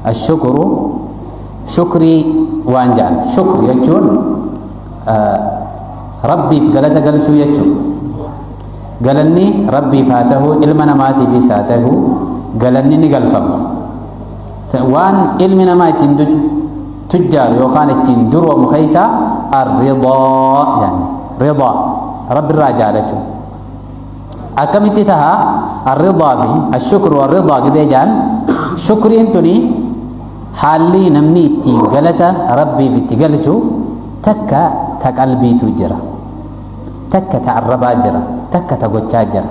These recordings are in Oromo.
ashukuru shukrii waan jedhan shukri jechuun rabbiif galata galchuu jechuudha. galanni rabbiif haa ta'u ilma namaatiifis haa ta'u galanni ni galfama. waan ilmi namaa ittiin tujjaaru yookaan ittiin duroomu keessaa arridaa yani ridaa rabbi irraa jaalachuu. akkamitti taha arridaa fi ashukru arridaa gidee jaan shukriin tuni haalli namni ittiin galata rabbiif itti galchu takka ta qalbiitu jira, takka ta arrabaa jira, takka ta gochaa jira.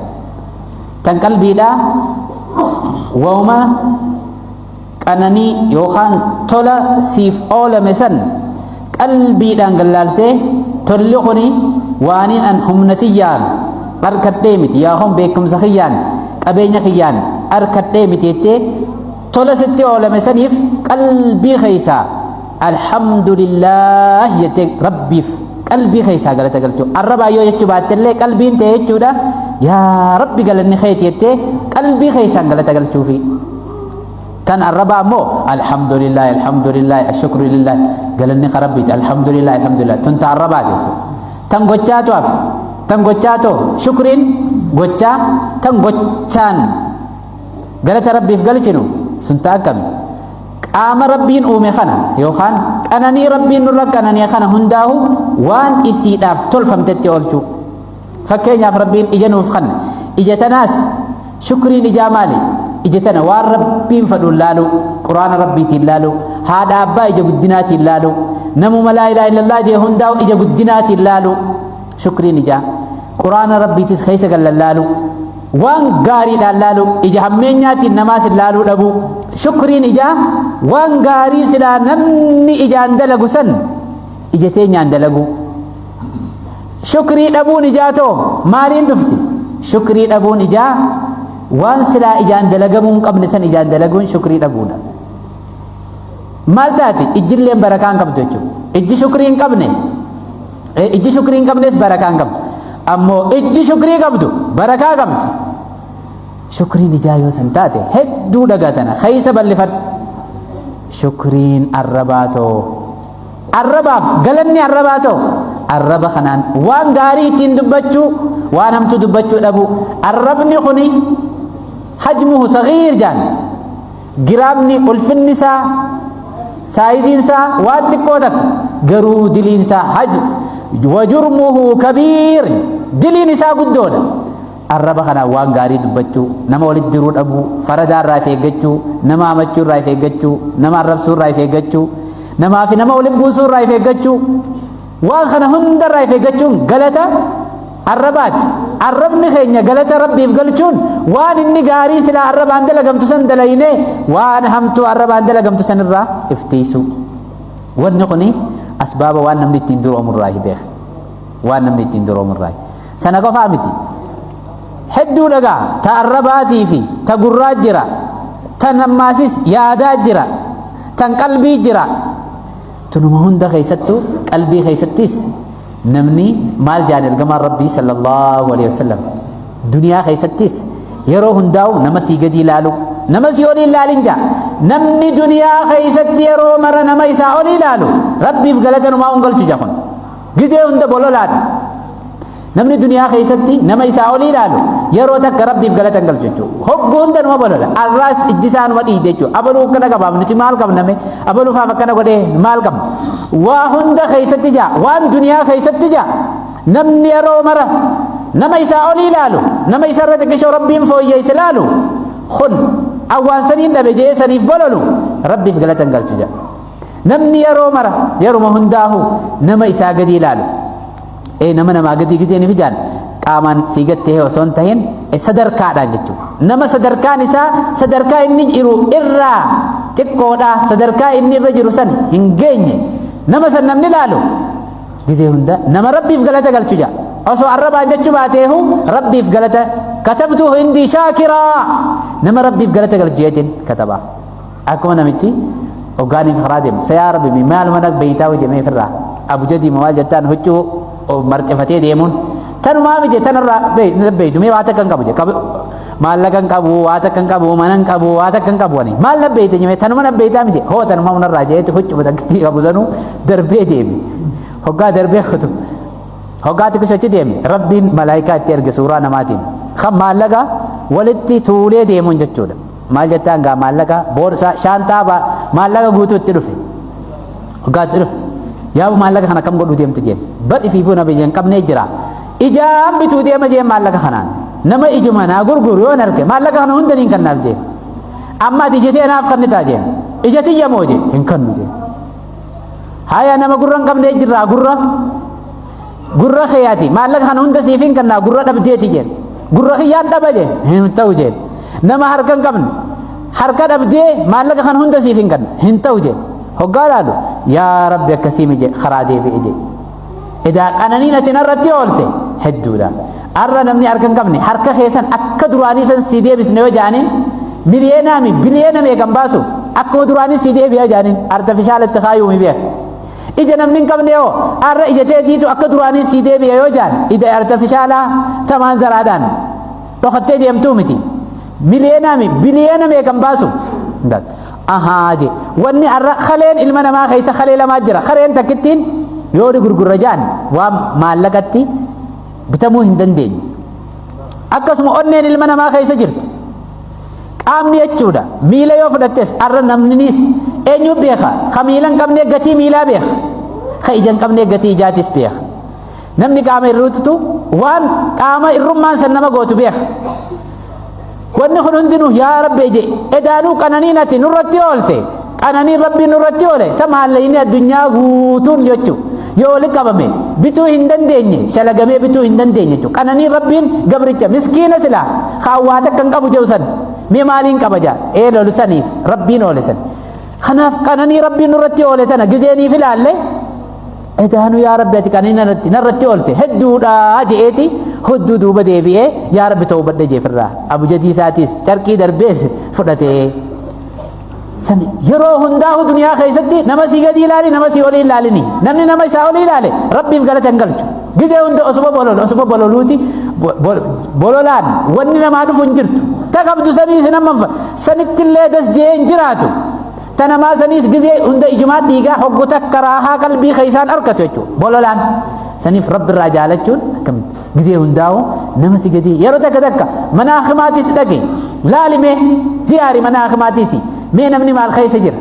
tan qalbiidha wauma qananii yookaan tola siif oolame san qalbiidhaan gallaaltee tolli kuni waaniin an humnatiyyaan arkadhee miti yaa hon beekumsa kiyyaan qabeenya kiyyaan arkadhee miti jettee tola sitti oolame saniif qalbii keessaa alhamdulillah jettee rabbiif qalbii keessaa galata galchuu. arrabaa yoo jechuu baattellee qalbiin ta'e jechuudha. yaa rabbi galanni keeti jettee qalbii keessaan galata galchuufi. tan arrabaa ammoo alhamdulillah alhamdulillah ashukru lillah galanni ka rabbiiti alhamdulillah alhamdulillah tun ta arrabaa jechuudha. tan gochaatu hafe tan gochaatu shukriin gochaa tan gochaan galata rabbiif galchinu sun ta akkami qaama rabbiin uume kana yookaan qananii rabbiin nurra qananii kana hundaahu waan isiidhaaf tolfamtetti oolchuu. fakkeenyaaf rabbiin ija nuuf kanna ija tanaas shukriin ijaa maali? ija tana waan rabbiin fadhuun laalu quraana rabbiitiin laalu haadha abbaa ija guddinaatiin laalu namuma laa ilaaha illallah jee hundaahu ija guddinaatiin laalu shukriin ijaa quraana rabbiitis keessa gallan laalu waan gaariidhaan laalu ija hammeenyaatiin namaas laaluu dhabu. shukriin ijaa waan gaarii silaa namni ijaan dalagu san ija teenyaan dalagu. shukrii dhabuun ijaa too maaliin dhufti? shukrii dhabuun ijaa waan silaa ijaan dalagamuu hin qabne san ijaan dalaguun shukrii dhabuudha. maal taati? ijjilleen barakaa hin qabdu jechuudha. ijji shukrii hin qabne ijji shukrii hin qabnes barakaa hin qabdu. ammoo ijji shukrii qabdu barakaa qabdi. shukriin ijaa yoo san taate hedduu dhagatana keessa bal'ifadhu. shukriin arrabaatoo arrabaaf galanni arrabaatoo arraba kanaan waan gaarii ittiin dubbachuu waan hamtuu dubbachuu dhabu. arrabni kuni hajmuhu sagiir jaan giraamni ulfinni isaa saayiziin isaa waan xiqqoo takka garuu diliin isaa wajurmuhu kabiir diliin isaa guddoodha. arraba kanaan waan gaarii dubbachuu nama walitti diruu dhabu faradaa irraa of eeggachuu nama hamachuu irraa of eeggachuu nama arrabsuu irraa of eeggachuu namaa fi nama walitti buusuu irraa of eeggachuu waan kana hunda irraa of eeggachuun galata arrabaati. arrabni keenya galata rabbiif galchuun waan inni gaarii silaa arrabaan dalagamtu san dalaynee waan hamtuu arrabaan dalagamtu san irraa iftiisu. wanni kuni asbaaba waan namni ittiin duroomu irraa beeka. waan namni ittiin duroomu irraa sana qofaa miti. hedduu dhagaa ta arrabaatii fi ta gurraa jira ta nammaasis yaadaa jira tan qalbii jira. tunuma hunda keessattuu qalbii keessattis namni maal jaan ergamaan rabbii sallallahu alaihi wasallam duniyaa keessattis yeroo hundaa'u nama sii gadi ilaalu nama sii olii ilaalin jaa. namni duniyaa keessatti yeroo mara nama isaa olii ilaalu rabbiif galata numaa galchu jaa. kun gizee hunda bololaadha. namni duniyaa keessatti nama isaa olii ilaalu yeroo takka rabbiif galata galchu jechuudha. hogguu hunda numa bolola arraas ijji isaa numa dhiide jechuudha. abaluu akkana qabaaf nuti maal qabname abaluu faaf akkana godhee maal qabna waa hunda keessatti jaa waan duniyaa keessatti jaa. namni yeroo mara nama isaa olii ilaalu nama isa irra xiqqishoo rabbiin fooyyeesse ilaalu kun awwaan saniin dhabe jee saniif bololu rabbiif galata galchu jaa. namni yeroo mara yeruma hundaahu nama isaa gadi ilaalu nama namaa gadi gideen fijaan qaamaan sii gattee osoo hin tahin sadarkaadhaan jechuudha. nama sadarkaan isaa sadarkaa inni jiru irraa xiqqoodha. sadarkaa inni irra jiru san hin geenye nama san namni ilaalu gizee hunda nama rabbiif galata galchu jaa. osoo arrabaan jechuu baateehu rabbiif galata katabtuhu indii shaakiraa nama rabbiif galata galchu jeetiin katabaa. akkuma namichi ogaaniif karaa deemu sayaa rabbi maal mana beeytaa hojjemee firraa abujadii maal jettaan huccuu marxifatee deemuun tanumaa miti tanarraa beeydu mee waa takkan qabu jee maallaqa hin qabu waa takka hin qabu mana hin qabu waa takka hin qabu ani maal nabbeeyte jime tanuma nabbeeytaa miti hoo tanuma unarraa jeetu huccuma takkitii qabu sanuu darbee deemi hoggaa darbee kutu hoggaa xiqqishochi deemi rabbiin malaayikaa itti erge suuraa namaatiin kan maallaqa walitti tuulee deemuun jechuudha maal jettaan gaa maallaqa boorsaa shaantaa maallaqa guutuutti dhufe hoggaatti dhufe yaabu maallaqa kana kam godhu deemti jeen badhi fiifuu na biyyeen qabnee jira ijaan bituu deema jeen maallaqa kanaan nama ijuma naa gurguru yoon arge maallaqa kana hunda niin kannaaf jeen amma ati ijatee naaf kannitaa jeen ijatiyya moo jeen hin kannu jeen haya nama gurra hin qabnee jirraa gurra kiyyaati maallaqa kana hunda siif hin kannaa gurra dhabdeeti jeen gurra kiyyaan dhaba jeen hin ta'u jeen nama harka hin qabne harka dhabdee maallaqa kana hunda siif hin kanna hin ta'u jeen hoggaa laalu yaa rabbi akkasii mije karaa deebi'e jeen edaa qananiin ati narratti oolte hedduudha arra namni harka hin qabne harka keessan akka duraanii san si deebisne yoo jaaniin miliyeenaami biliyeena meeqan baasu akkuma duraanii si deebi'a jaaniin artifishaalitti kaayuumi beek ija namni hin qabne yoo arra ija teetiitu akka duraanii si deebi'a yoo jaan ija artifishaalaa tamaan zaraadhaan dhokattee deemtuu miti miliyeenaami biliyeena meeqan baasu ahaaje wanni arra khaleen ilma namaa keessa khalee lamaa jira khaleen takkittiin yoo gurgurra jaan waa maallaqatti bitamuu hin dandeenye akkasuma onneen ilma namaa keessa jirti qaamni jechuudha miila yoo fudhattes arra namninis eenyu beeka ka miila hin qabne gatii miilaa beeka ka ija hin qabne gatii ijaatis beeka namni qaama irruututu waan qaama irrummaan san nama gootu beeka wanni kun hundinuu yaa rabbi je edaanuu qananiin ati nurratti oolte qananiin rabbii nurratti oole ta maallayni addunyaa guutuun jechuu yoo wali qabame bituu hin dandeenye shalagamee bituu hin dandeenye jechuu qananiin rabbiin gabricha miskiina silaa kaawwaa takka hin qabu jehu san mee maaliin qaba jaa lolu saniif rabbiin oole san kanaaf qananii rabbiin nurratti oole tana gizeeniif ilaalle edaanuu yaa rabbi ati qananii narratti oolte hedduudha je'eeti hudduu duuba deebi'ee yaa rabbi ta'uu badhe jeefirraa abu jadii isaatis carqii darbees fudhatee san yeroo hundaa'u duniyaa keessatti nama si gadi ilaali nama si olii ilaalini namni nama isaa olii ilaale rabbiif galata hin galchu gizee hunda osuma bololuuti bololaan wanni namaa dhufu hin jirtu ta qabdu saniis namanfa sanittillee das jee hin jiraatu ta namaa saniis gizee hunda ijumaa dhiigaa hoggu takka raahaa qalbii keessaan arkatu jechuudha bololaan saniif rabbi irraa jaalachuun gizee hundaa'u nama si gadi yeroo takka mana akhimaatiis dhaqe laalimee ziyaari mana akhimaatiisi mee namni maal keessa jira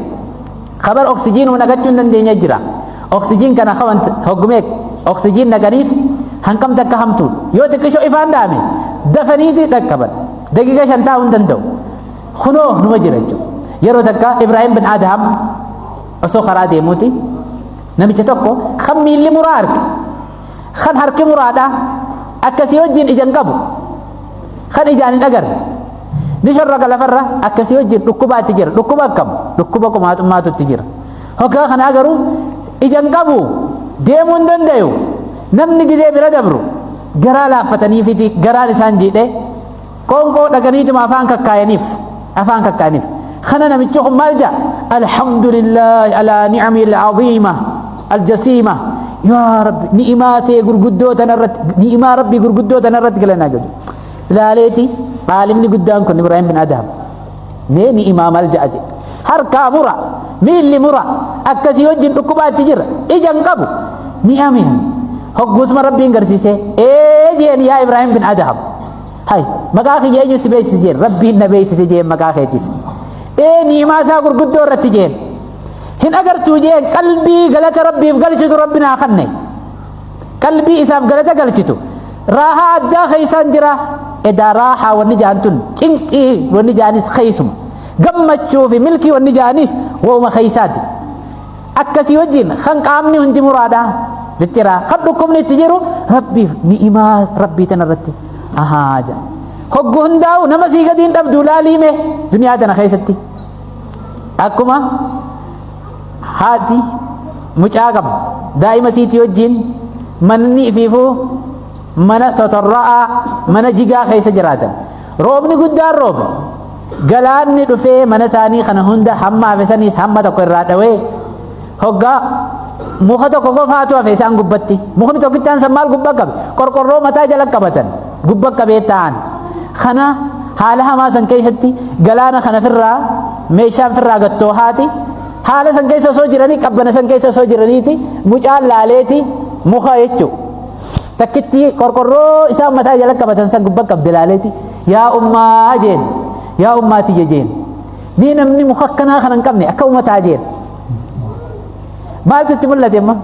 khabar oksijiinuu nagachuu hin dandeenya jira oksijiin kana qaban hoggumee oksijiin naganiif hankam takka hamtuu yoo xiqqishoo ifaan dhaame dafaniiti dhaqqaban daqiiqa 5 taa'uu hin danda'u kunoo numa jira jechuudha yeroo takka Ibraahim bin Adham osoo karaa deemuuti namicha tokko kan miilli muraa arge kan harki muraadhaa akkasii wajjin ija hin qabu kan ijaan hin agarre ni shorroka lafarra akkasii wajjin dhukkubaatti jira dhukkuba akkam dhukkuba qomaaxummaatutti jira hoggaa kana agaru ija hin qabu deemuu hin danda'u namni gizee bira dabru garaa laaffataniifiti garaan isaan jiidhe qoonqoo dhaganiituma afaan kakkaayaniif kana namichi kun maal jaa alhamdulillah ala ni'ami al'azima aljasima yaa rabbi ni'imaatee gurguddoo tanarratti ni'imaa rabbii gurguddoo tanarratti galanaa jedhu ilaaleeti caalimni guddaan kun Ibraahim bin Adham mee ni'imaa maal ja'ate harkaa mura miilli mura akkasii wajjin dhukkubaatti jira ija hin qabu ni'ameen hogguusuma rabbiin garsiisee jeen yaa Ibraahim bin Adham hay maqaa kiyya eenyu si beeksise jeen rabbiin na beeksise jeen maqaa keetis ni'imaa isaa gurguddoo irratti jeen hin agartuu jeen qalbii galata rabbiif galchitu rabbi naa kanne qalbii isaaf galata galchitu raahaa addaa keeysaan jira edaa raahaa wanni jaantun cinqii wanni jaanis keeysuma gammachuu fi milkii wanni jaanis wooma keeysaati akkasii wajjin kan qaamni hundi muraadhaa bittiraa kan dhukkubni itti jiru rabbiif ni'imaa rabbii tanarratti ahaaja hoggu hundaa'u nama sii gadiin dhabduu laaliime duniyaa tana keessatti akkuma haati mucaa qabu daa'ima siitii wajjin manni ifiifuu mana totorra'aa mana jigaa keessa jiraatan roobni guddaan roobe galaanni dhufee mana isaanii kana hunda hamma hafesaniis hamma tokko irraa dhawee hoggaa muka tokko qofaatu hafe isaan gubbatti mukni tokkittaan san maal gubba qabe qorqorroo mataa jala qabatan gubba qabee ta'an kana حالها ما سن كيستي قلانا خنا فرا ميشان فرا قطو هاتي حالة سن كيسا سوجراني قبنا سن كيسا سوجرانيتي مجال لاليتي مخا يجو تكتي قرقرو إسا أمتا جلق بطن سن قبك قبدلاليتي يا أمة جين يا أمتي جين مين أمني مخكنا خنا نقبني أكا أمتا جين ما تتملت يما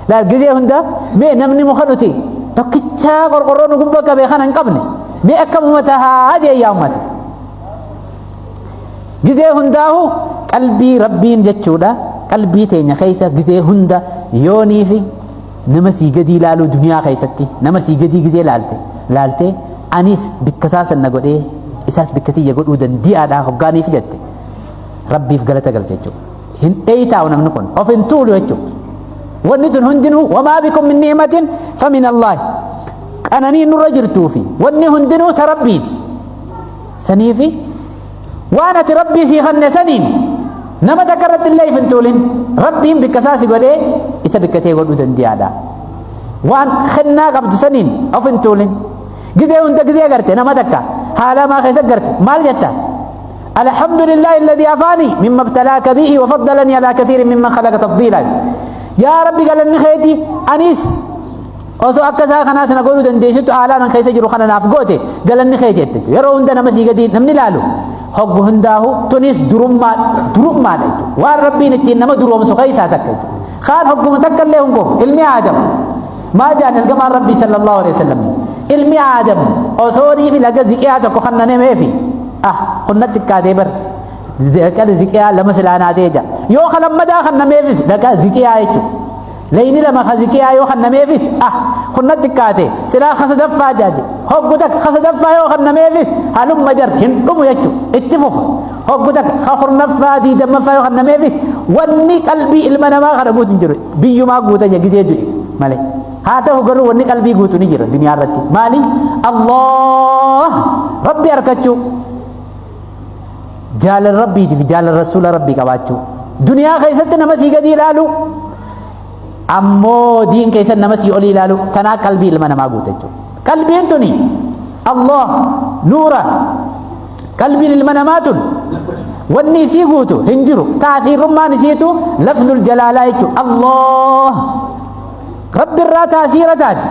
لا قدي هندا مين أمني مخنوتي تكتشا قرقرو نقبك بخنا نقبني مي أكا أمتا هاجي يا أمتي قدي هنداه قلبي ربين جتشودا قلبي تينيا خيسا قدي هندا يوني في نمسي قدي لالو دنيا خيستي نمسي قدي لالتي أنيس بكساس النقود إساس بكتي يقول ودن دي آدا خبقاني في جدي ربي في قلتا قلتا هن أيتا ونمنكن وفن طولو يجو ونتن هندنو وما بكم من نعمة فمن الله أنني نرجر توفي وني هندنو تربيت سنيفي وانا تربي في خن سنين نما تكرت الله فنتولين ربهم بكساس قولي إسا بكتي يقول ودن دي آدا وان خنا قبض سنين أو فنتولين قدي هند قدي أقرتي نما تكا حالا ما خيسا قرت مال جتا الحمد لله الذي أفاني مما ابتلاك به وفضلني على كثير ممن خلق تفضيلا يا ربي قال لني خيتي أنيس وسو أكسا خناس نقول دنديشت آلا نخيسا جرو خنا نافقوتي قال لني خيتي يرو هند نمسي قدي نمني لالو حق هنداه تونس درما وان ربي نتين نما دروم سو خيسا تكيت خان حق متكل لهم كو علمي آدم ما جان الجمال ربي صلى الله عليه وسلم علمي آدم أصوري في لقى زكاة كو خننا ما في خنت كادبر ذكر زكاة لما سلانا تيجا يو خلم مدا خننا ما في لقى زكاة يجو ليني لما خزكاة يو خننا ما في خنت كاته سلا خسد فاجاج هقولك خسد فايو خننا ما في هلوم مجر هندوم يجو اتفق هقولك خخرنا فادي دم فايو خننا ما في وني قلبي المنا ما خرجوا تنجرو بيو ما قوتا يجي مالي هذا هو قرر وني قلبي قوتو نجرو دنيا رتي مالي الله ربي أركتشو جال ربي دي جال الرسول ربي كباتشو دنيا خيست نمسي قدي لالو أمو دين كيسن نمسي أولي لالو تنا قلبي المنا ما قوتشو قلبي انتوني الله نورا قلبي المنا ماتون وني سي قوتو هنجرو تاثير رما نسيتو لفظ الجلالة الله رب الرا تاثير تاتي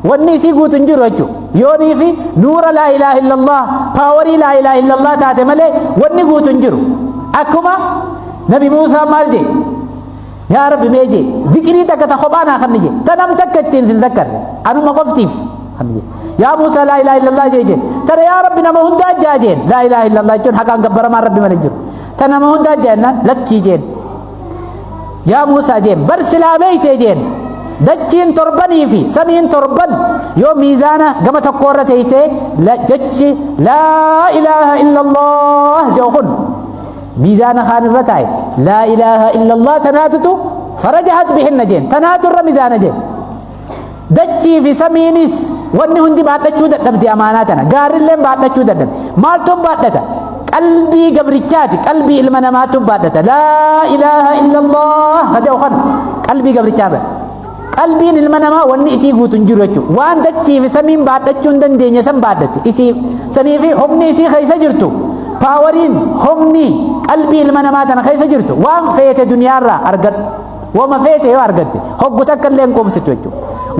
وني سي قوتو هنجرو يجو يوني في نور لا إله إلا الله باوري لا إله إلا الله تاتي ملي وني قوتو هنجرو أكما نبي موسى مالجي يا رب ميجي ذكري تك تخبانا خنجي تنم تكتين تذكر أنا ما قفتيف خنجي يا موسى لا إله إلا الله جيجي ترى يا رب نما هندا جاجين لا إله إلا الله جون حقا قبر ما ربي منجر تنما هندا جانا لكي جين يا موسى جين برسلامي تيجين دجين تربني في سمين تربن يوم ميزانا قمت القرة تيسي لا جتش لا إله إلا الله جوخن ميزانا خان الرتاي لا إله إلا الله تناتتو فرجحت بهن جين تناتر ميزانا جين دجي في سمينيس واني هندي بعد تشودت نبدي أماناتنا قار اللين بعد تشودت مالتم بعد قلبي قبرتشاتي قلبي المناماتم بعد لا إله إلا الله خجوخن قلبي قبرتشابه قلبي المنما واني إسي قوتن جرتو وان دجي في سمين بعد تشون دندين يسم بعد إسي سنيفي همني إسي خيسا جرتو باورين همني قلبي المناماتنا خيسا جرتو وان فيت دنيا را أرقد وما فيت يو أرقد حقو تكلم قوم ستوجو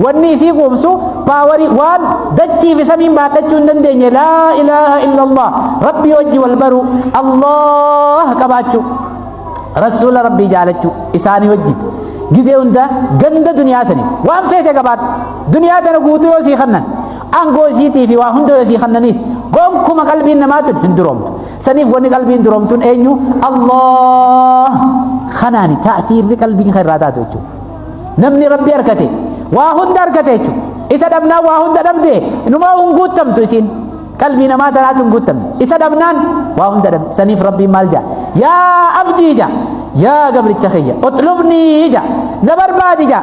واني سي قومسو باوري وان دجي في سمين بعد تشون دندين لا إله إلا الله ربي وجي والبرو الله كباتشو رسول ربي جالتشو إساني وجي جزء عنده جند دنيا سني وان فيه كبار دنيا تنقوتو يوسي خنن أنقو سيتي في واحد يوسي خننيس قوم كم قلبي نماتن هندرومت سنيف وني قلبي هندرومتون أينو الله خناني تأثير لقلبي خيراتات وجو نمني ربي أركتي واحد أركتي جو إذا دمنا واحد دمده نما ونقوتم توسين قلبي نماتن هاتنقوتم إذا دمنان واحد دم سنيف ربي مالجا يا أبدي جا يا قبل التخية اطلبني جا نبر بعد جا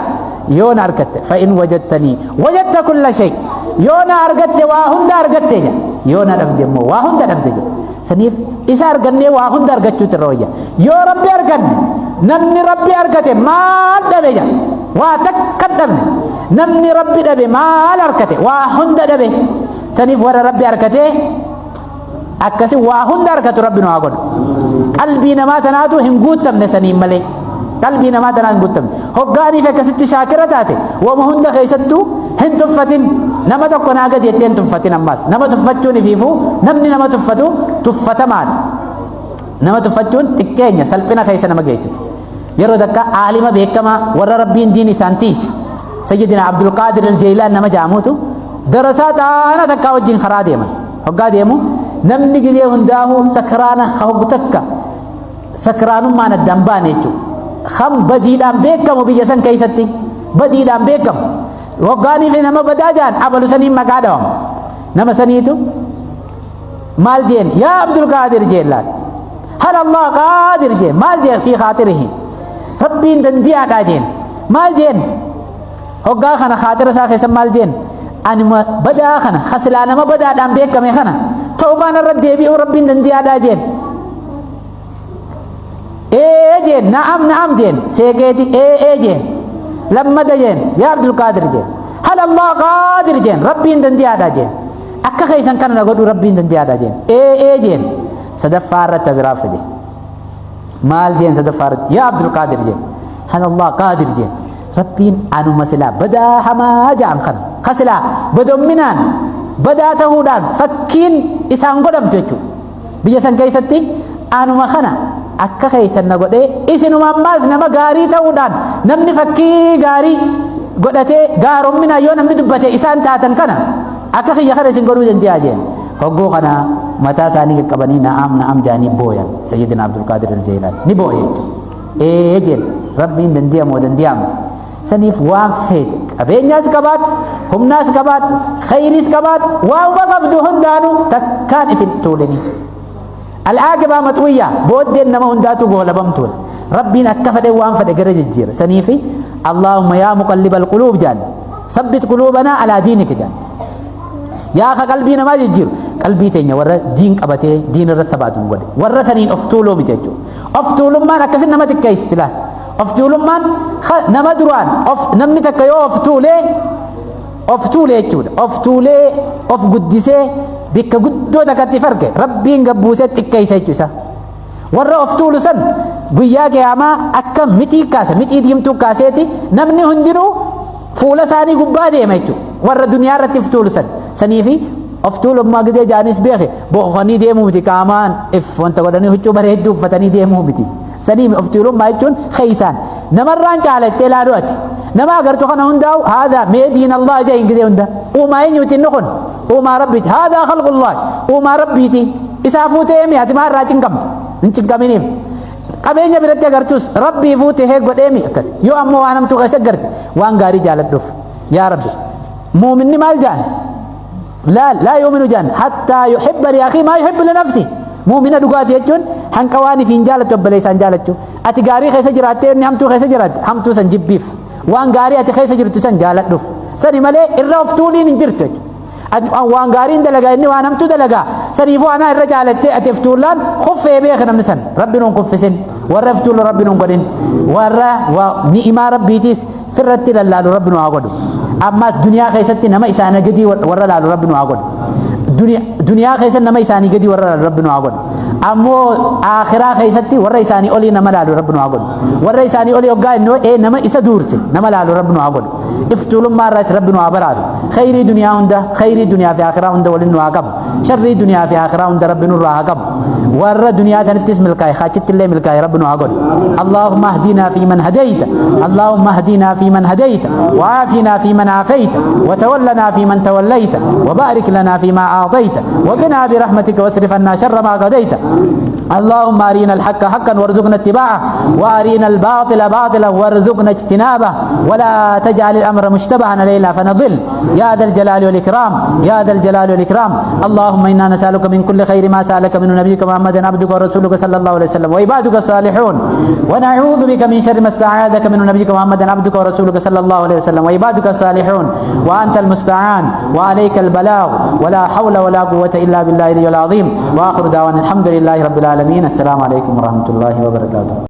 يونا أركت فإن وجدتني وجدت كل شيء يونا أركت واهند أركت جا يونا نبدي مو واهند نبدي جا سنيف إذا أركني واهند أركت ترويا يو ربي أركن نمني ربي أركت ما دبي جا واتكدم نمني ربي دبي ما أركت واهند دبي سنيف ورا ربي أركت akkasi waa hunda harkatu rabbi nu haa godhu qalbii namaa tanaatu hin guutamne saniin malee qalbii namaa tanaa hin guutamne hoggaaniif akkasitti shaakira taate wama hunda keessattuu hin tuffatin nama tokko naa gadi jettee hin tuffatin ammaas nama tuffachuun ifiifuu namni nama tuffatu tuffatamaadha nama tuffachuun xiqqeenya salphina keessa nama geessiti yeroo takka aalima beekamaa warra rabbiin diin isaan tiise sayyidina Abdul Qaadir al-Jaylaan nama jaamuutu darasaa taana takkaa wajjin karaa deeman hoggaa deemu namni gizee hundaa'uu sakraana hoggu takka sakraanummaan addaan baane jechuudha kan badiidhaan beekamu biyya san keessatti badiidhaan beekamu hoggaanii fi nama badaa jaan abalu saniin maqaa dhawama nama saniitu maal jeen yaa Abdul Qaadir Jaylaan hal Allah qaadir jeen maal jeen fi khaatirihi rabbiin dandiyaadhaa jeen maal jeen hoggaa kana khaatira isaa keessa maal jeen anuma badaa kana khasilaa nama badaadhaan beekame kana tawbaan irra deebi'uu rabbiin dandiyaadhaa jeen jeen na'am jeen seeqeeti jeen lammada jeen yaa Abdul Qaadir jeen hal Allah qaadir jeen rabbiin dandiyaadhaa jeen akka keessan kana na godhu rabbiin dandiyaadhaa jeen jeen sadaffaa irratti biraa fide maal jeen sadaffaa irratti yaa Abdul Qaadir jeen hal Allah qaadir jeen rabbiin anuma silaa badaa hamaa jaan kana kasilaa badomminaan badaa ta'uudhaan fakkiin isaan godhamtu jechuudha biyya san keessatti anuma kana akka keessan na godhee isinuma ammaas nama gaarii ta'uudhaan namni fakkii gaarii godhatee gaaromminaan yoo namni dubbate isaan taatan kana akka kiyya kana isin godhuu danda'a jeen hogguu kana mataa isaanii qaqqabanii na'am jaanii booyan sayyidina Abdul Qaadir al-Jaylaan ni booye jeen rabbiin dandi'amoo dandi'amti saniif waan feete qabeenyaas qabaat humnaas qabaat khayriis qabaat waanuma qabdu hundaanuu takkaan ifin tuulini al'aaqibaa maxwiyyaa booddeen nama hundaatu goolabamtuudha rabbiin akka fedhe waan fedhe gara jijjiira saniifi Allahumma yaa muqallibal quluub jaan sabbit quluubanaa alaa diinika jaan yaa ka qalbii namaa jijjiiru qalbii teenya warra diin qabatee diin irra sabaatu godhe warra saniin of tuuluu miti jechuudha of tuulummaan akkasin nama xiqqeessiti laal of tuulummaan nama duraan namni takka yoo of tuulee jechuudha of tuulee of guddisee bikka guddoo takkatti farge rabbiin gabbuusee xiqqeessa jechuudha warra of tuulu san guyyaa qiyaamaa akka mitii diimtuu kaaseeti namni hundinuu fuula isaanii gubbaa deema jechuudha warra duniyaa irratti of tuulu saniifi of tuulummaa gidee jaanis beeke boqoqanii deemuu miti qaamaan if wanta godhanii huccuu bareedduu uffatanii deemuu miti saniimi of tuulummaa jechuun keeysaan namarraan caalattee laaluu ati nama agartu kana hundaa'u haadaa mee diin Allah jahin gidee hunda uumaa eenyuuti inni kun uumaa rabbiiti haadaa khalqullah uumaa rabbiiti isaa fuutee mi ati maarraa cinqamta hin cinqaminiif qabeenya biratti agartus rabbii fuute hee godheemi akkas yoo ammoo waan hamtuu keessa garte waan gaarii jaaladhuuf yaa rabbi muuminni maal jaan laa yuuminu jaan hattaa yuhibba li akhii maa yuhibbu li nafsi muumina dhugaati jechuun hanqa waan ifiin jaalatu obboleessaan jaalachuu ati gaarii keessa jiraattee inni hamtuu keessa jiraatte hamtuu san jibbiif waan gaarii ati keessa jirtu san jaaladhuuf sani malee irra of tuuliin hin jirtu jechuudha waan gaariin dalagaa inni waan hamtuu dalagaa saniifuu anaa irra jaalattee ati of tuulaan kuffee beeka namni san rabbi nuun kuffisin warra of tuulu rabbi nuun godhin warra ni'imaa rabbiitiis firratti lallaalu rabbi nu haa godhu ammaas duniyaa keessatti nama isaanii gadi warra laalu rabbi nu haa godhu duniyaa keessatti nama isaanii gadi warra laalu rabbi nu haa godhu ammoo akhiraa keessatti warra isaanii olii nama laalu rabbi nu haa godhu warra isaanii olii hoggaa inni nama isa duurse nama laalu rabbi nu haa godhu iftuulummaa irraas rabbi nu haa baraatu khayrii duniyaa hunda khayrii duniyaa fi akhiraa hunda waliin nu haa qabu sharrii duniyaa fi akhiraa hunda rabbi nurraa haa qabu warra duniyaa tanittis milkaa'e achitti illee milkaa'e rabbi nu haa godhu Allahumma ahdinaa fi man hadayta Allahumma ahdinaa fi man hadayta وعافنا فيمن عافيت وتولنا فيمن توليت وبارك لنا فيما أعطيت وقنا برحمتك واصرف عنا شر ما قضيت اللهم أرنا الحق حقا وارزقنا اتباعه وأرنا الباطل باطلا وارزقنا اجتنابه ولا تجعل الأمر مشتبها علينا فنضل يا ذا الجلال والإكرام يا ذا الجلال والإكرام اللهم إنا نسألك من كل خير ما سألك من نبيك محمد عبدك ورسولك صلى الله عليه وسلم وعبادك الصالحون ونعوذ بك من شر ما استعاذك من نبيك محمد عبدك ورسولك صلى الله عليه وسلم وعبادك الصالحون وأنت المستعان وعليك البلاغ ولا حول ولا قوة إلا بالله العظيم وآخر دعوانا الحمد لله رب العالمين السلام عليكم ورحمة الله وبركاته